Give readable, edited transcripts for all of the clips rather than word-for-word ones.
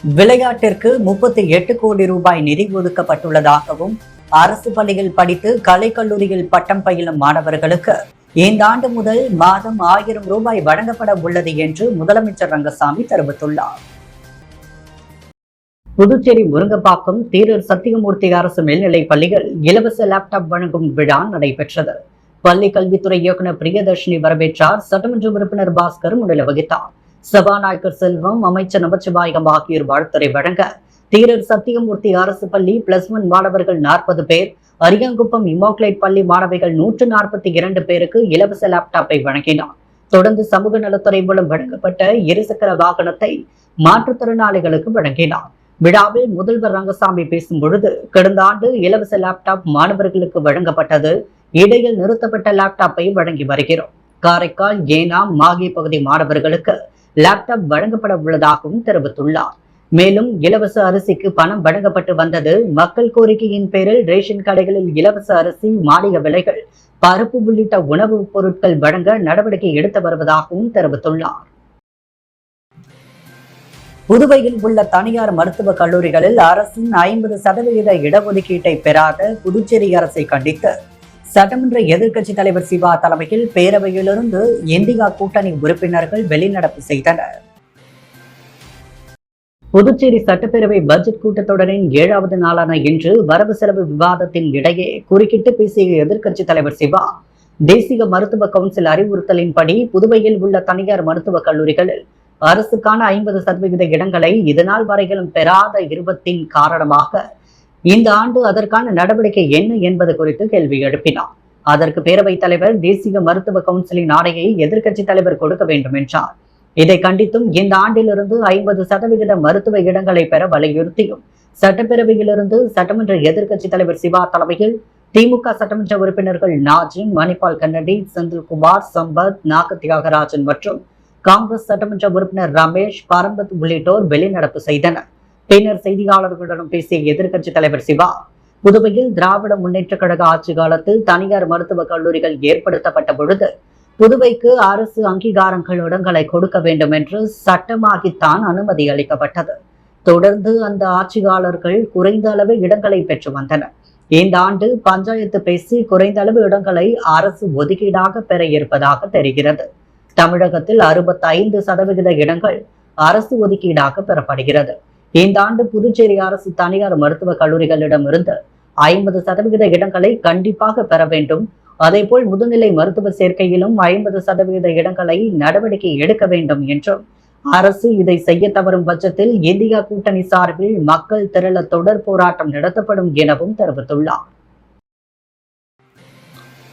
விளையாட்டிற்கு 38 கோடி ரூபாய் நிதி ஒதுக்கப்பட்டுள்ளதாகவும் அரசு பள்ளியில் படித்து கலைக்கல்லூரியில் பட்டம் பயிலும் மாணவர்களுக்கு இந்த ஆண்டு முதல் மாதம் 1000 ரூபாய் வழங்கப்பட உள்ளது என்று முதலமைச்சர் ரங்கசாமி தெரிவித்துள்ளார். புதுச்சேரி முருங்கப்பாக்கம் தீரர் சத்தியமூர்த்தி அரசு மேல்நிலைப் பள்ளிகள் இலவச லேப்டாப் வழங்கும் விழா நடைபெற்றது. பள்ளி கல்வித்துறை இயக்குநர் பிரியதர்ஷினி வரவேற்றார். சட்டமன்ற உறுப்பினர் பாஸ்கர் முன்னிலை வகித்தார். சபாநாயகர் செல்வம், அமைச்சர் நமச்சிவாயம் ஆகியோர் வாழ்த்துரை வழங்க தீரர் சத்தியமூர்த்தி அரசு பள்ளி +1 மாணவர்கள் 40 பேர், அரியாங்குப்பம் இமாக்குலேட் பள்ளி மாணவிகள் 142 பேருக்கு இலவச லேப்டாப்பை வழங்கினார். தொடர்ந்து சமூக நலத்துறை மூலம் வழங்கப்பட்ட இருசக்கர வாகனத்தை மாற்றுத்திறனாளிகளுக்கு வழங்கினார். விழாவில் முதல்வர் ரங்கசாமி பேசும் பொழுது, கடந்த ஆண்டு இலவச லேப்டாப் மாணவர்களுக்கு வழங்கப்பட்டது. இடையில் நிறுத்தப்பட்ட லேப்டாப்பை வழங்கி வருகிறோம். காரைக்கால், ஏனாம், மாகி பகுதி மாணவர்களுக்கு லேப்டாப் வழங்கப்பட உள்ளதாகவும் தெரிவித்துள்ளார். மேலும் இலவச அரிசிக்கு பணம் வழங்கப்பட்டு வந்தது. மக்கள் கோரிக்கையின் பேரில் ரேஷன் கடைகளில் இலவச அரிசி, மானிய விலைகள், பருப்பு உள்ளிட்ட உணவுப் பொருட்கள் வழங்க நடவடிக்கை எடுத்து வருவதாகவும் தெரிவித்துள்ளார். புதுவையில் உள்ள தனியார் மருத்துவக் கல்லூரிகளில் அரசின் 50% இடஒதுக்கீட்டை பெறாத புதுச்சேரி அரசை கண்டித்து சட்டமன்ற எதிர்க்கட்சித் தலைவர் சிவா தலைமையில் பேரவையிலிருந்து இந்தியா கூட்டணி உறுப்பினர்கள் வெளிநடப்பு செய்தனர். புதுச்சேரி சட்டப்பேரவை பட்ஜெட் கூட்டத்தொடரின் 7வது நாளான இன்று வரவு செலவு விவாதத்தின் இடையே குறுக்கிட்டு பேசிய எதிர்க்கட்சித் தலைவர் சிவா, தேசிய மருத்துவ கவுன்சில் அறிவுறுத்தலின்படி புதுவையில் உள்ள தனியார் மருத்துவக் கல்லூரிகளில் அரசுக்கான 50% இடங்களை இதுநாள் வரையிலும் பெறாத இருப்பதின் காரணமாக இந்த ஆண்டு அதற்கான நடவடிக்கை என்ன என்பது குறித்து கேள்வி எழுப்பினார். அதற்கு பேரவைத் தலைவர் தேசிய மருத்துவ கவுன்சிலின் ஆணையை எதிர்க்கட்சித் தலைவர் கொடுக்க வேண்டும் என்றார். இதை கண்டித்தும் இந்த ஆண்டிலிருந்து 50% மருத்துவ இடங்களை பெற வலியுறுத்தியும் சட்டப்பேரவையிலிருந்து சட்டமன்ற எதிர்க்கட்சித் தலைவர் சிவா தலைமையில் திமுக சட்டமன்ற உறுப்பினர்கள் நாஜிம், மணிபால் கன்னடி, செந்தில்குமார், சம்பத், நாக தியாகராஜன் மற்றும் காங்கிரஸ் சட்டமன்ற உறுப்பினர் ரமேஷ், பரம்பத் உள்ளிட்டோர் வெளிநடப்பு செய்தனர். பின்னர் செய்தியாளர்களிடம் பேசிய எதிர்க்கட்சித் தலைவர் சிவா, புதுவையில் திராவிட முன்னேற்ற கழக ஆட்சி காலத்தில் தனியார் மருத்துவக் கல்லூரிகள் ஏற்படுத்தப்பட்ட பொழுது புதுவைக்கு அரசு அங்கீகாரங்கள் இடங்களை கொடுக்க வேண்டும் என்று சட்டமாகித்தான் அனுமதி அளிக்கப்பட்டது. தொடர்ந்து அந்த ஆட்சியாளர்கள் குறைந்த அளவு இடங்களை பெற்று வந்தனர். இந்த ஆண்டு பஞ்சாயத்து பேசி குறைந்த அளவு இடங்களை அரசு ஒதுக்கீடாக பெற இருப்பதாக தெரிகிறது. தமிழகத்தில் 65% இடங்கள் அரசு ஒதுக்கீடாக பெறப்படுகிறது. இந்த ஆண்டு புதுச்சேரி அரசு தனியார் மருத்துவக் கல்லூரிகளிடமிருந்து 50% இடங்களை கண்டிப்பாக பெற வேண்டும். அதேபோல் முதுநிலை மருத்துவ சேர்க்கையிலும் 50% இடங்களை நடவடிக்கை எடுக்க வேண்டும் என்றும், அரசு இதை செய்ய தவறும் பட்சத்தில் இந்தியா கூட்டணி சார்பில் மக்கள் திரள தொடர் போராட்டம் நடத்தப்படும் எனவும் தெரிவித்துள்ளார்.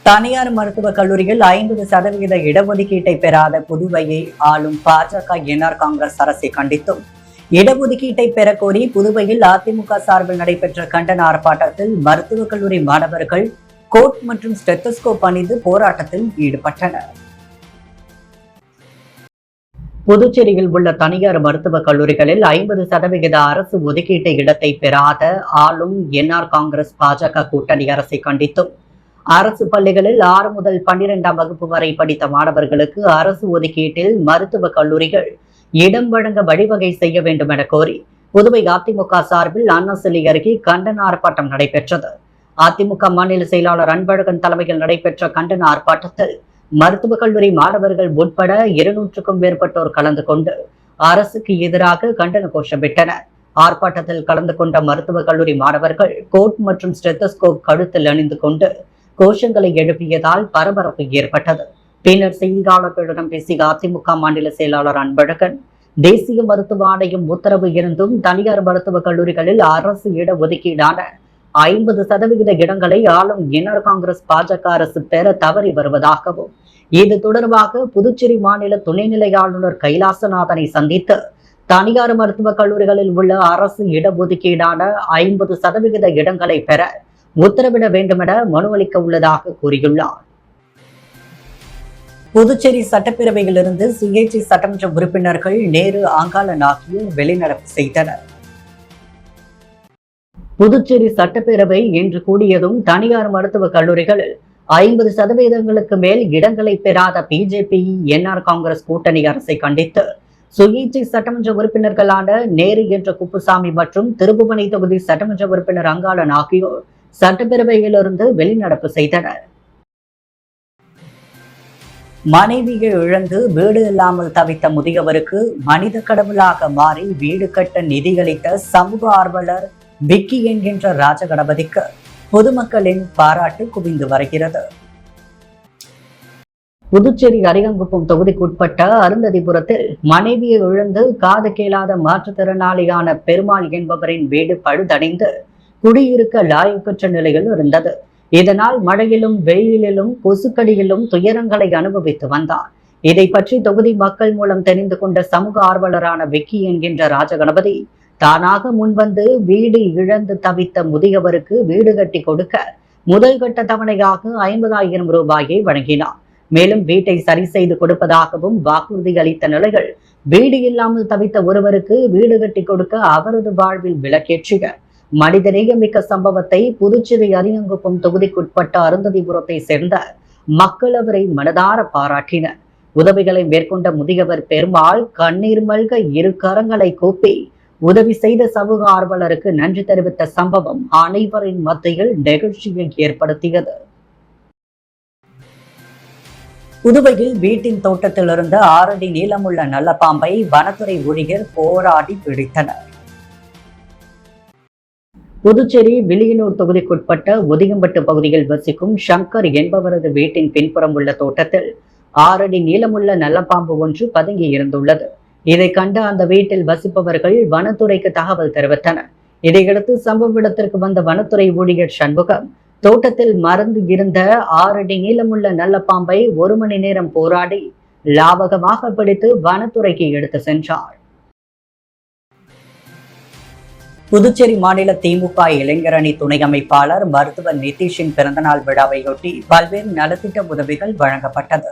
தனியார் மருத்துவக் கல்லூரியில் 50% இடஒதுக்கீட்டை பெறாத புதுவையை ஆளும் பாஜக, என்ஆர் காங்கிரஸ் அரசை கண்டித்தும் இடஒதுக்கீட்டை பெறக்கோரி புதுவையில் அதிமுக சார்பில் நடைபெற்ற கண்டன ஆர்ப்பாட்டத்தில் மருத்துவக் கல்லூரி மாணவர்கள் கோட் மற்றும் ஸ்டெத்தோஸ்கோப் அணிந்து போராட்டத்தில் ஈடுபட்டனர். புதுச்சேரியில் உள்ள தனியார் மருத்துவக் கல்லூரிகளில் 50% அரசு ஒதுக்கீட்டு இடத்தை பெறாத ஆளும் என்ஆர் காங்கிரஸ் பாஜக கூட்டணி அரசை கண்டித்தும் அரசு பள்ளிகளில் 6 முதல் 12ஆம் வகுப்பு வரை படித்த மாணவர்களுக்கு அரசு ஒதுக்கீட்டில் மருத்துவக் கல்லூரிகள் இடம் வழங்க வழிவகை செய்ய வேண்டும் என கோரி புதுவை அதிமுக சார்பில் அண்ணா சிலை அருகே கண்டன ஆர்ப்பாட்டம் நடைபெற்றது. அதிமுக மாநில செயலாளர் அன்பழகன் தலைமையில் நடைபெற்ற கண்டன ஆர்ப்பாட்டத்தில் மருத்துவக் கல்லூரி மாணவர்கள் உட்பட 200க்கும் மேற்பட்டோர் கலந்து கொண்டு அரசுக்கு எதிராக கண்டன கோஷமிட்டனர். ஆர்ப்பாட்டத்தில் கலந்து கொண்ட மருத்துவக் கல்லூரி மாணவர்கள் கோட் மற்றும் ஸ்டெத்தோஸ்கோப் கழுத்தில் அணிந்து கொண்டு கோஷங்களை எழுப்பியதால் பரபரப்பு ஏற்பட்டது. பின்னர் செய்தியாளர்களிடம் பேசிய அதிமுக மாநில செயலாளர் அன்பழகன், தேசிய மருத்துவ ஆணையம் உத்தரவு இருந்தும் தனியார் மருத்துவக் கல்லூரிகளில் அரசு இட ஒதுக்கீடான 50% இடங்களை ஆளும் என்ஆர் காங்கிரஸ் பாஜக அரசு பெற தவறி வருவதாகவும், இது தொடர்பாக புதுச்சேரி மாநில துணைநிலை ஆளுநர் கைலாசநாதனை சந்தித்து தனியார் மருத்துவக் கல்லூரிகளில் உள்ள அரசு இடஒதுக்கீடான 50% இடங்களை பெற உத்தரவிட வேண்டும் என மனு அளிக்க உள்ளதாக கூறியுள்ளார். புதுச்சேரி சட்டப்பேரவையிலிருந்து சுயேட்சை சட்டமன்ற உறுப்பினர்கள் நேரு, அங்காளன் ஆகியோர் வெளிநடப்பு செய்தனர். புதுச்சேரி சட்டப்பேரவை இன்று கூடியதும் தனியார் மருத்துவக் கல்லூரிகளில் 50% மேல் இடங்களை பெறாத பிஜேபி, என்ஆர் காங்கிரஸ் கூட்டணி அரசை கண்டித்து சுயேட்சை சட்டமன்ற உறுப்பினர்களான நேரு என்ற குப்புசாமி மற்றும் திருப்புவனை தொகுதி சட்டமன்ற உறுப்பினர் அங்காளன் ஆகியோர் சட்டப்பேரவையிலிருந்து வெளிநடப்பு செய்தனர். மனைவியை இழந்து வீடு இல்லாமல் தவித்த முதியவருக்கு மனித கடவுளாக மாறி வீடு கட்ட நிதியளித்த சமூக ஆர்வலர் விக்கி என்கின்ற ராஜகணபதிக்கு பொதுமக்களின் பாராட்டு குவிந்து வருகிறது. புதுச்சேரி அரியாங்குப்பம் தொகுதிக்குட்பட்ட அருந்ததிபுரத்தில் மனைவியை இழந்து காது கேளாத மாற்றுத்திறனாளியான பெருமாள் என்பவரின் வீடு பழுதடைந்து குடியிருக்க லாயக்கற்ற நிலையில் இருந்தது. இதனால் மழையிலும் வெயிலிலும் கொசுக்கடியிலும் துயரங்களை அனுபவித்து வந்தார். இதை பற்றி தொகுதி மக்கள் மூலம் தெரிந்து கொண்ட சமூக ஆர்வலரான விக்கி என்கின்ற ராஜகணபதி தானாக முன்வந்து வீடு இழந்து தவித்த முதியவருக்கு வீடு கட்டி கொடுக்க முதல் கட்ட தவணையாக 50,000 ரூபாயை வழங்கினார். மேலும் வீட்டை சரி செய்து கொடுப்பதாகவும் வாக்குறுதி அளித்த நிலையில் வீடு இல்லாமல் தவித்த ஒருவருக்கு வீடு கட்டி கொடுக்க அவரது வாழ்வில் விளக்கேற்றிய மனிதநேயமிக்க சம்பவத்தை புதுச்சேரி அரியாங்குப்பம் தொகுதிக்குட்பட்ட அருந்ததிபுரத்தை சேர்ந்த மக்கள் அவரை மனதார பாராட்டினர். உதவிகளை மேற்கொண்ட முதியவர் பெருமாள் கண்ணீர் மல்க இரு கரங்களை கூப்பி உதவி செய்த சமூக ஆர்வலருக்கு நன்றி தெரிவித்த சம்பவம் அனைவரின் மத்தியில் நெகிழ்ச்சியை ஏற்படுத்தியது. புதுவையில் வீட்டின் தோட்டத்தில் இருந்த 6 அடி நீளமுள்ள நல்ல பாம்பை வனத்துறை ஊழியர் போராடி பிடித்தனர். புதுச்சேரி வில்லியனூர் தொகுதிக்குட்பட்ட ஒதிகம்பட்டு பகுதியில் வசிக்கும் சங்கர் என்பவரது வீட்டின் பின்புறம் உள்ள தோட்டத்தில் 6 அடி நீளமுள்ள நல்லபாம்பு ஒன்று பதுங்கி இருந்துள்ளது. இதை கண்ட அந்த வீட்டில் வசிப்பவர்கள் வனத்துறைக்கு தகவல் தெரிவித்தனர். இதையடுத்து சம்பவ இடத்திற்கு வந்த வனத்துறை ஊழியர் சண்முகம் தோட்டத்தில் மறந்து இருந்த 6 அடி நீளமுள்ள நல்ல பாம்பை 1 மணி நேரம் போராடி லாபகமாக பிடித்து வனத்துறைக்கு எடுத்து சென்றார். புதுச்சேரி மாநில திமுக இளைஞரணி துணை அமைப்பாளர் மருத்துவர் நிதிஷின் பிறந்தநாள் விழாவையொட்டி பல்வேறு நலத்திட்ட உதவிகள் வழங்கப்பட்டது.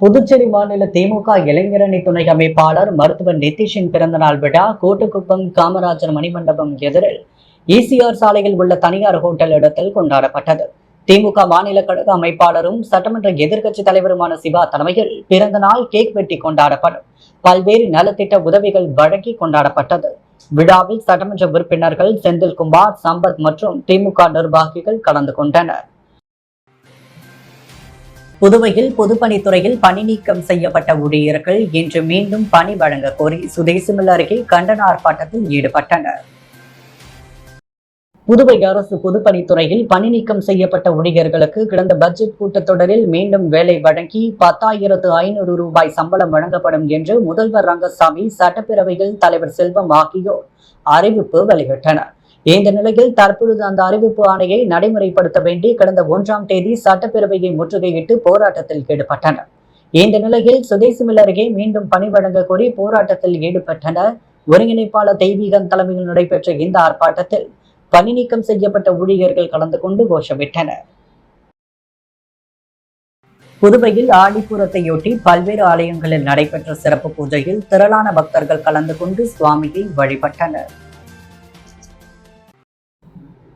புதுச்சேரி மாநில திமுக இளைஞரணி துணை அமைப்பாளர் மருத்துவர் நிதிஷின் பிறந்தநாள் விழா கோட்டுக்குப்பம் காமராஜர் மணிமண்டபம் எதிரில் ECR சாலையில் உள்ள தனியார் ஹோட்டல் இடத்தில் கொண்டாடப்பட்டது. திமுக மாநில கழக அமைப்பாளரும் சட்டமன்ற எதிர்க்கட்சி தலைவருமான சிவா தலைமையில் பிறந்த நாள் கேக் வெட்டி கொண்டாடப்படும். பல்வேறு நலத்திட்ட உதவிகள் வழங்கி கொண்டாடப்பட்டது. விழாவில் சட்டமன்ற உறுப்பினர்கள் செந்தில்குமார், சம்பத் மற்றும் திமுக நிர்வாகிகள் கலந்து கொண்டனர். புதுவையில் பொதுப்பணித்துறையில் பணி நீக்கம் செய்யப்பட்ட ஊழியர்கள் இன்று மீண்டும் பணி வழங்க கோரி சுதேசிமில் அருகே கண்டன ஆர்ப்பாட்டத்தில் ஈடுபட்டனர். புதுவை அரசு பொதுப்பணித்துறையில் பணி நீக்கம் செய்யப்பட்ட ஊழியர்களுக்கு கடந்த பட்ஜெட் கூட்டத்தொடரில் மீண்டும் வேலை வழங்கி 10,500 ரூபாய் சம்பளம் வழங்கப்படும் என்று முதல்வர் ரங்கசாமி, சட்டப்பேரவையில் தலைவர் செல்வம் ஆகியோர் அறிவிப்பு வெளியிட்டனர். இந்த நிலையில் தற்பொழுது அந்த அறிவிப்பு ஆணையை நடைமுறைப்படுத்த வேண்டி கடந்த 1ஆம் தேதி சட்டப்பேரவையை முற்றுகையிட்டு போராட்டத்தில் ஈடுபட்டனர். இந்த நிலையில் சுதேசிமில் அருகே மீண்டும் பணி வழங்க கோரி போராட்டத்தில் ஈடுபட்டனர். ஒருங்கிணைப்பாளர் தெய்வீகன் தலைமையில் நடைபெற்ற இந்த ஆர்ப்பாட்டத்தில் பணி நீக்கம் செய்யப்பட்ட ஊழியர்கள் கலந்து கொண்டு கோஷமிட்டனர். புதுவையில் ஆடிப்பூரத்தையொட்டி பல்வேறு ஆலயங்களில் நடைபெற்ற சிறப்பு பூஜையில் திரளான பக்தர்கள் கலந்து கொண்டு சுவாமியை வழிபட்டனர்.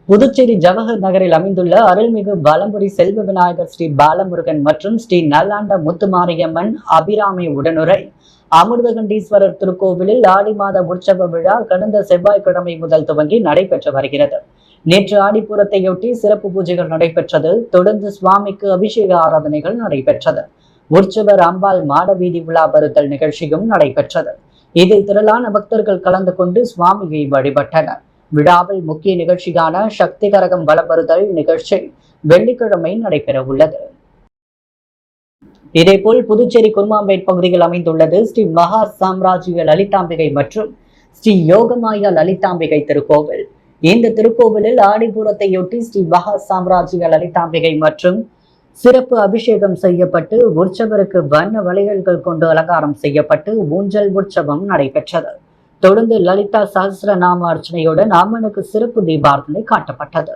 புதுச்சேரி ஜவஹர் நகரில் அமைந்துள்ள அருள்மிகு பாலம்புரி செல்வ விநாயகர் ஸ்ரீ பாலமுருகன் மற்றும் ஸ்ரீ நல்லாண்ட முத்துமாரியம்மன் அபிராமி உடனுரை அமிர்தகண்டீஸ்வரர் திருக்கோவிலில் ஆடி மாத உற்சவ விழா கடந்த செவ்வாய்க்கிழமை முதல் துவங்கி நடைபெற்று வருகிறது. நேற்று ஆடிப்பூரத்தையொட்டி சிறப்பு பூஜைகள் நடைபெற்றது. தொடர்ந்து சுவாமிக்கு அபிஷேக ஆராதனைகள் நடைபெற்றது. உற்சவர் அம்பாள் மாடவீதி உலா வருதல் நிகழ்ச்சியும் நடைபெற்றது. இதில் திரளான பக்தர்கள் கலந்து கொண்டு சுவாமியை வழிபட்டனர். விழாவில் முக்கிய நிகழ்ச்சியான சக்தி கரகம் வலம் வருதல் நிகழ்ச்சி வெள்ளிக்கிழமை நடைபெற உள்ளது. இதேபோல் புதுச்சேரி குருமாம்பேட் பகுதியில் அமைந்துள்ளது ஸ்ரீ மகா சாம்ராஜ்ய லலிதாம்பிகை மற்றும் ஸ்ரீ யோகமாயா லலிதாம்பிகை திருக்கோவில். இந்த திருக்கோவிலில் ஆடிப்பூரத்தையொட்டி ஸ்ரீ மகா சாம்ராஜ்ய லலிதாம்பிகை மற்றும் சிறப்பு அபிஷேகம் செய்யப்பட்டு உற்சவருக்கு வண்ண வளையல்கள் கொண்டு அலங்காரம் செய்யப்பட்டு ஊஞ்சல் உற்சவம் நடைபெற்றது. தொடர்ந்து லலிதா சஹஸ்ரநாம அர்ச்சனையுடன் அம்மனுக்கு சிறப்பு தீபார்த்தனை காட்டப்பட்டது.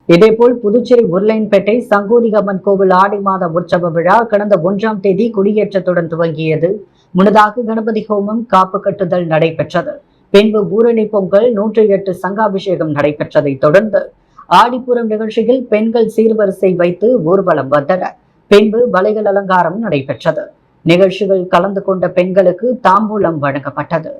இதேபோல் புதுச்சேரி உருளையன்பேட்டை சங்கோதி அம்மன் கோவில் ஆடி மாத உற்சவ விழா கடந்த 1ஆம் தேதி கொடியேற்றத்துடன் துவங்கியது. முன்னதாக கணபதி ஹோமம், காப்பு கட்டுதல் நடைபெற்றது. பின்பு ஊரணி பொங்கல், 108 சங்காபிஷேகம் நடைபெற்றதை தொடர்ந்து ஆடிப்புறம் நிகழ்ச்சியில் பெண்கள் சீர்வரிசை வைத்து ஊர்வலம் வந்தனர். பின்பு வளைகள் அலங்காரம் நடைபெற்றது. நிகழ்ச்சிகள் கலந்து கொண்ட பெண்களுக்கு தாம்பூலம் வழங்கப்பட்டது.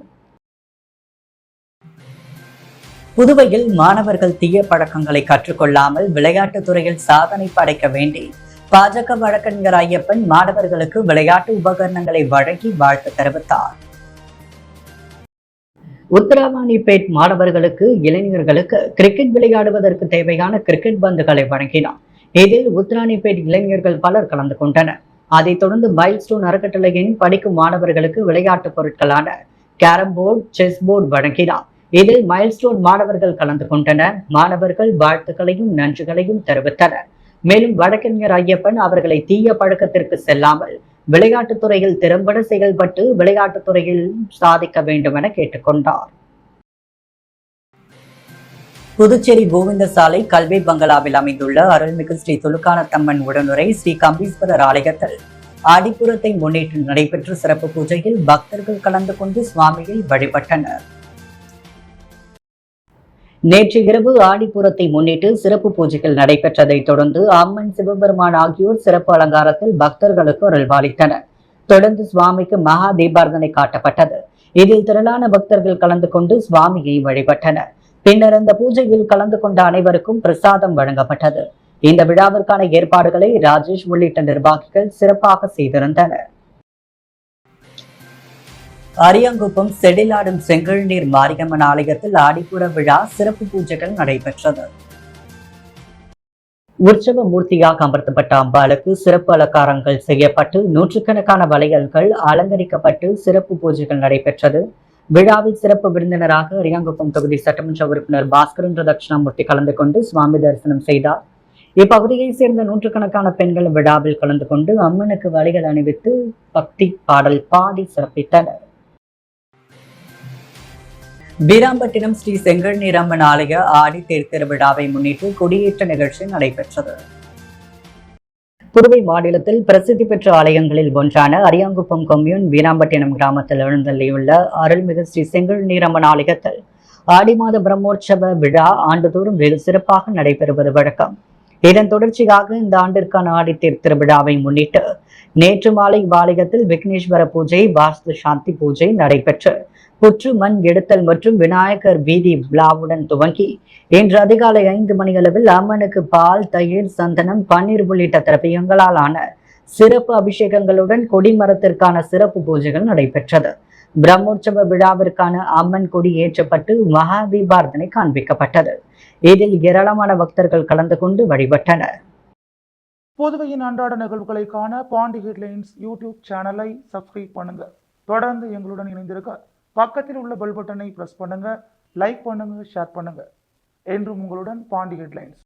புதுவையில் மாணவர்கள் தீய பழக்கங்களை கற்றுக்கொள்ளாமல் விளையாட்டுத் துறையில் சாதனை படைக்க வேண்டி பாஜக வழக்கறிஞர் ஐயப்பன் மாணவர்களுக்கு விளையாட்டு உபகரணங்களை வழங்கி வாழ்த்து தெரிவித்தார். உத்தரவாணிப்பேட் மாணவர்களுக்கு இளைஞர்களுக்கு கிரிக்கெட் விளையாடுவதற்கு தேவையான கிரிக்கெட் பந்துகளை வழங்கினார். இதில் உத்தராணிப்பேட் இளைஞர்கள் பலர் கலந்து கொண்டனர். அதைத் தொடர்ந்து மைல்ஸ்டோன் அறக்கட்டளையின் படிக்கும் மாணவர்களுக்கு விளையாட்டு பொருட்களான கேரம் போர்டு, செஸ் போர்டு வழங்கினார். இதில் மைல்ஸ்டோன் மாணவர்கள் கலந்து கொண்டனர். மாணவர்கள் வாழ்த்துக்களையும் நன்றிகளையும் தெரிவித்தனர். மேலும் வழக்கறிஞர் ஐயப்பன் அவர்களை தீய பழக்கத்திற்கு செல்லாமல் விளையாட்டுத் துறையில் திறம்பட செயல்பட்டு விளையாட்டுத் துறையில் சாதிக்க வேண்டும் என கேட்டுக்கொண்டார். புதுச்சேரி கோவிந்தசாலை கல்வி பங்களாவில் அமைந்துள்ள அருள்மிகு ஸ்ரீ துலுக்கானத்தம்மன் உடனுரை ஸ்ரீ கம்பீஸ்வரர் ஆலயத்தில் ஆடிப்புறத்தை முன்னிட்டு நடைபெற்ற சிறப்பு பூஜையில் பக்தர்கள் கலந்து கொண்டு சுவாமியை வழிபட்டனர். நேற்று இரவு ஆடிப்புறத்தை முன்னிட்டு சிறப்பு பூஜைகள் நடைபெற்றதைத் தொடர்ந்து அம்மன், சிவபெருமான் ஆகியோர் சிறப்பு அலங்காரத்தில் பக்தர்களுக்கு அருள்பாலித்தனர். தொடர்ந்து சுவாமிக்கு மகா தீபாரதனை காட்டப்பட்டது. இதில் திரளான பக்தர்கள் கலந்து கொண்டு சுவாமியை வழிபட்டனர். பின்னர் அந்த பூஜையில் கலந்து கொண்ட அனைவருக்கும் பிரசாதம் வழங்கப்பட்டது. இந்த விழாவிற்கான ஏற்பாடுகளை ராஜேஷ் உள்ளிட்ட நிர்வாகிகள் சிறப்பாக செய்திருந்தனர். அரியாங்குப்பம் செடிலாடும் செங்கல்நீர் மாரியம்மன் ஆலயத்தில் ஆடிப்புற விழா சிறப்பு பூஜைகள் நடைபெற்றது. உற்சவ மூர்த்தியாக அமர்த்தப்பட்ட அம்பாளுக்கு சிறப்பு அலங்காரங்கள் செய்யப்பட்டு நூற்றுக்கணக்கான வளையல்கள் அலங்கரிக்கப்பட்டு சிறப்பு பூஜைகள் நடைபெற்றது. விழாவில் சிறப்பு விருந்தினராக அரியாங்குப்பம் தொகுதி சட்டமன்ற உறுப்பினர் பாஸ்கரன் தட்சிணாமூர்த்தி கலந்து கொண்டு சுவாமி தரிசனம் செய்தார். இப்பகுதியை சேர்ந்த நூற்றுக்கணக்கான பெண்கள் விழாவில் கலந்து கொண்டு அம்மனுக்கு வளையல் அணிவித்து பக்தி பாடல் பாடி சிறப்பித்தனர். வீராம்பட்டினம் ஸ்ரீ செங்கல்நீர் அம்மன் ஆலய ஆடி தேர் திருவிழாவை முன்னிட்டு கொடியேற்ற நிகழ்ச்சி நடைபெற்றது. புதுவை மாநிலத்தில் பிரசித்தி பெற்ற ஆலயங்களில் ஒன்றான அரியாங்குப்பம் கொம்யூன் வீராம்பட்டினம் கிராமத்தில் எழுந்தள்ளியுள்ள அருள்மிகு ஸ்ரீ செங்கல்நீர் அம்மன் ஆலயத்தில் ஆடி மாத பிரம்மோற்சவ விழா ஆண்டுதோறும் வெகு சிறப்பாக நடைபெறுவது வழக்கம். இதன் தொடர்ச்சியாக இந்த ஆண்டிற்கான ஆடித்தேர் திருவிழாவை முன்னிட்டு நேற்று மாலை ஆலயத்தில் விக்னேஸ்வர பூஜை, வாஸ்து சாந்தி பூஜை நடைபெற்று புற்று மண் எடுத்தல் மற்றும் விநாயகர் வீதி விழாவுடன் துவங்கி இன்று அதிகாலை 5 மணியளவில் அம்மனுக்கு பால், தயிர், சந்தனம், பன்னீர் உள்ளிட்ட திரவியங்களால் ஆன சிறப்பு அபிஷேகங்களுடன் கொடிமரத்திற்கான சிறப்பு பூஜைகள் நடைபெற்றது. பிரம்மோற்சவ விழாவிற்கான அம்மன் கொடி ஏற்றப்பட்டு மகா தீபாரதனை காண்பிக்கப்பட்டது. இதில் ஏராளமான பக்தர்கள் கலந்து கொண்டு வழிபட்டனர். புதுவையின் அன்றாட நிகழ்வுகளை காண பாண்டி ஹெட்லைன்ஸ் யூடியூப் சேனலை சப்ஸ்கிரைப் பண்ணுங்க. தொடர்ந்து எங்களுடன் இணைந்திருக்க பக்கத்தில் உள்ள பெல் பட்டனை பிரஸ் பண்ணுங்க, லைக் பண்ணுங்க, ஷேர் பண்ணுங்க. என்றும் உங்களுடன் பாண்டி ஹெட்லைன்ஸ்.